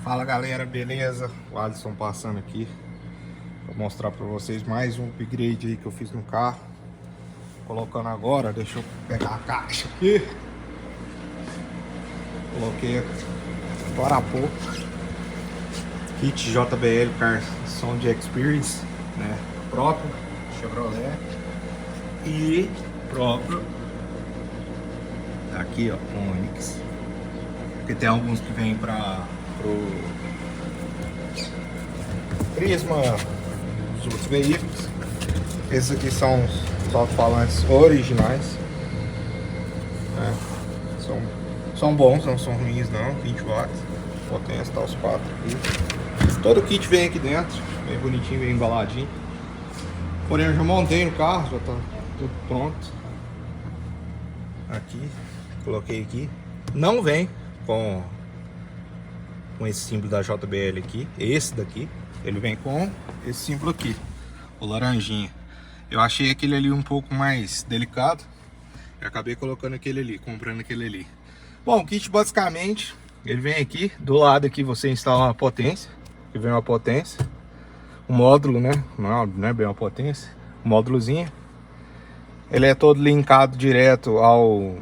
Fala galera, beleza? O Alisson passando aqui. Vou mostrar pra vocês mais um upgrade aí que eu fiz no carro. Colocando agora, deixa eu pegar a caixa aqui. Coloquei agora há pouco kit JBL Car Sound Experience, né? Próprio Chevrolet e próprio aqui, ó, Onix. Porque tem alguns que vêm pro Prisma, os outros veículos. Esses aqui são os alto-falantes originais, né? São bons, não são ruins não. 20 watts, potência, tá os 4 aqui. Todo o kit vem aqui dentro, bem bonitinho, bem embaladinho. Porém eu já montei no carro, já tá tudo pronto. Aqui, coloquei aqui. Não vem com esse símbolo da JBL aqui, esse daqui. Ele vem com esse símbolo aqui, o laranjinha. Eu achei aquele ali um pouco mais delicado, eu acabei colocando aquele ali, comprando aquele ali. Bom, o kit basicamente, ele vem aqui, do lado aqui você instala uma potência, que vem uma potência, um módulo, né, não é bem uma potência, um módulozinho. Ele é todo linkado direto ao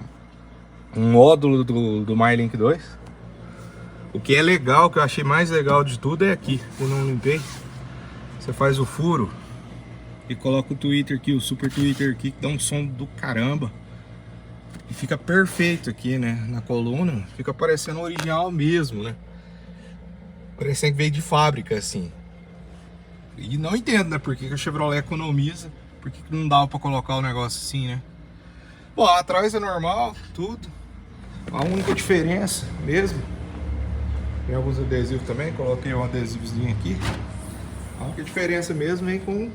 módulo do MyLink 2. O que é legal, o que eu achei mais legal de tudo é aqui, eu não limpei. Você faz o furo e coloca o tweeter aqui, o super tweeter aqui, que dá um som do caramba. E fica perfeito aqui, né, na coluna, fica parecendo original mesmo, né. Parecendo que veio de fábrica, assim. E não entendo, né, por que a Chevrolet economiza, por que não dava pra colocar o negócio assim, né. Bom, atrás é normal, tudo. A única diferença mesmo, tem alguns adesivos também, coloquei um adesivozinho aqui. A única diferença mesmo vem com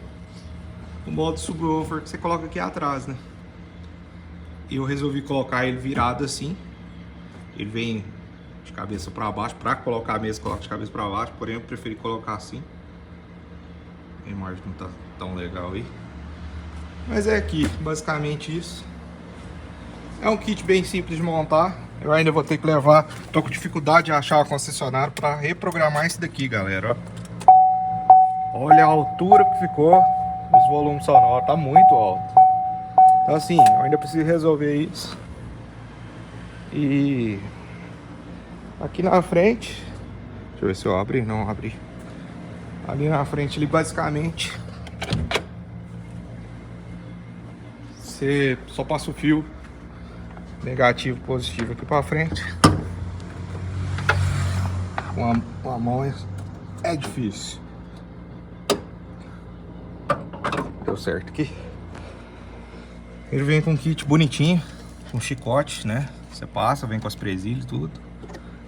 o modo subwoofer que você coloca aqui atrás, né. E eu resolvi colocar ele virado assim. Ele vem de cabeça para baixo, para colocar a mesa, coloca de cabeça para baixo, porém eu preferi colocar assim. A imagem não tá tão legal aí. Mas é aqui, basicamente isso. É um kit bem simples de montar. Eu ainda vou ter que levar, tô com dificuldade de achar o concessionário para reprogramar isso daqui, galera. Olha a altura que ficou os volumes sonoros, tá muito alto. Então assim, eu ainda preciso resolver isso. E aqui na frente, deixa eu ver se eu abri, não abri. Ali na frente, ali basicamente, você só passa o fio negativo, positivo aqui pra frente. Com a mão é difícil. Deu certo aqui. Ele vem com um kit bonitinho, com chicote, né? Você passa, vem com as presilhas e tudo.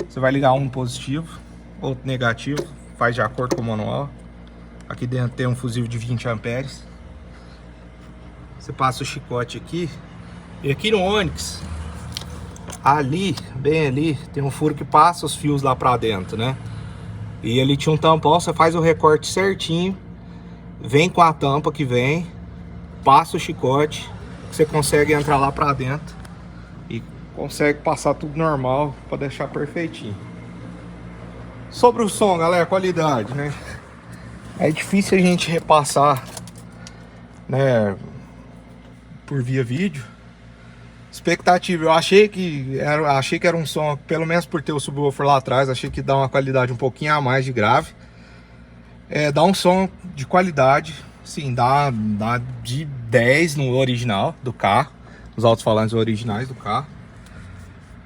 Você vai ligar um positivo, outro negativo, faz de acordo com o manual. Aqui dentro tem um fusível de 20 amperes. Você passa o chicote aqui. E aqui no Onix, ali, bem ali, tem um furo que passa os fios lá pra dentro, né? E ali tinha um tampão, você faz o recorte certinho, vem com a tampa que vem, passa o chicote, você consegue entrar lá pra dentro e consegue passar tudo normal pra deixar perfeitinho. Sobre o som, galera, qualidade, né? É difícil a gente repassar, né, por via vídeo. Expectativa, eu achei que era um som, pelo menos por ter o subwoofer lá atrás, achei que dá uma qualidade um pouquinho a mais de grave. Dá um som de qualidade, sim, dá de 10 no original do carro, os alto-falantes originais do carro.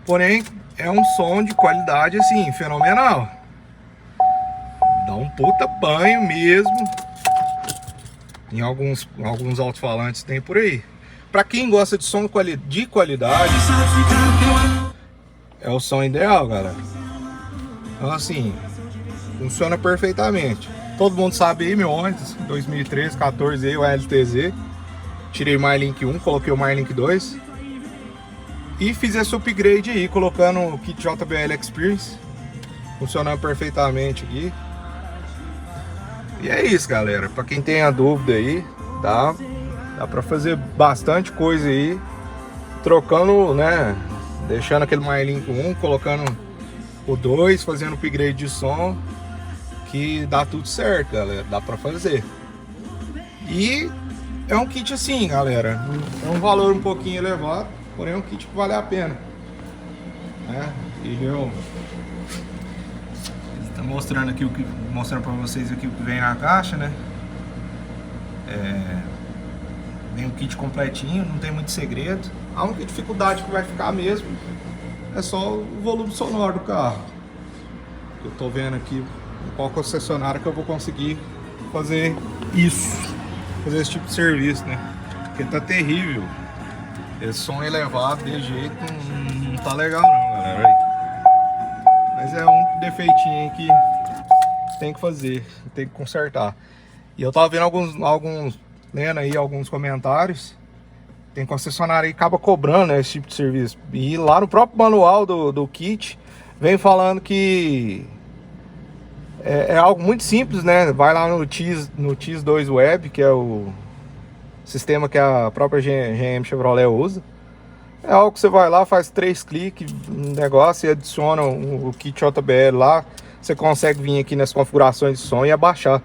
Porém, é um som de qualidade, assim, fenomenal. Dá um puta banho mesmo. Em alguns alto-falantes tem por aí. Pra quem gosta de som de qualidade, é o som ideal, galera. Então assim, funciona perfeitamente. Todo mundo sabe aí, meu Onix 2013, 14 aí, o LTZ. Tirei o MyLink 1, coloquei o MyLink 2. E fiz esse upgrade aí, colocando o kit JBL Experience. Funcionando perfeitamente aqui. E é isso, galera. Pra quem tem a dúvida aí, dá pra fazer bastante coisa aí, trocando, né, deixando aquele MyLink 1, colocando o 2, fazendo upgrade de som, que dá tudo certo, galera, dá pra fazer. E é um kit assim, galera, é um valor um pouquinho elevado, porém é um kit que vale a pena, né? Ele tá mostrando aqui mostrando para vocês aqui o que vem na caixa, né? Vem um kit completinho, não tem muito segredo. A única dificuldade que vai ficar mesmo é só o volume sonoro do carro. Eu tô vendo aqui em qual concessionária que eu vou conseguir fazer isso, fazer esse tipo de serviço, né? Porque tá terrível. Esse som elevado de jeito não tá legal não, galera. Mas é um defeitinho aí que tem que fazer, tem que consertar. E eu tava vendo alguns lendo aí alguns comentários. Tem concessionária aí que acaba cobrando, né, esse tipo de serviço. E lá no próprio manual do kit vem falando que é algo muito simples, né? Vai lá no TIS2 Web, que é o sistema que a própria GM Chevrolet usa. É algo que você vai lá, faz 3 cliques no negócio e adiciona o kit JBL lá. Você consegue vir aqui nas configurações de som e abaixar.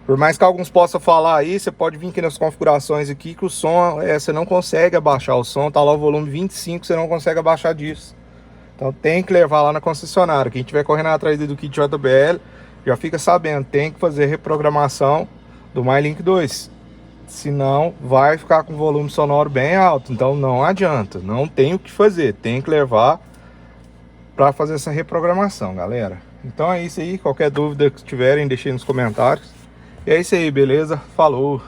Por mais que alguns possam falar aí, você pode vir aqui nas configurações aqui que o som, você não consegue abaixar o som. Tá lá o volume 25, você não consegue abaixar disso. Então tem que levar lá na concessionária. Quem estiver correndo atrás do kit JBL, já fica sabendo, tem que fazer reprogramação do MyLink 2. Senão vai ficar com volume sonoro bem alto. Então não adianta, não tem o que fazer, tem que levar para fazer essa reprogramação, galera. Então é isso aí, qualquer dúvida que tiverem, deixem nos comentários. E é isso aí, beleza? Falou!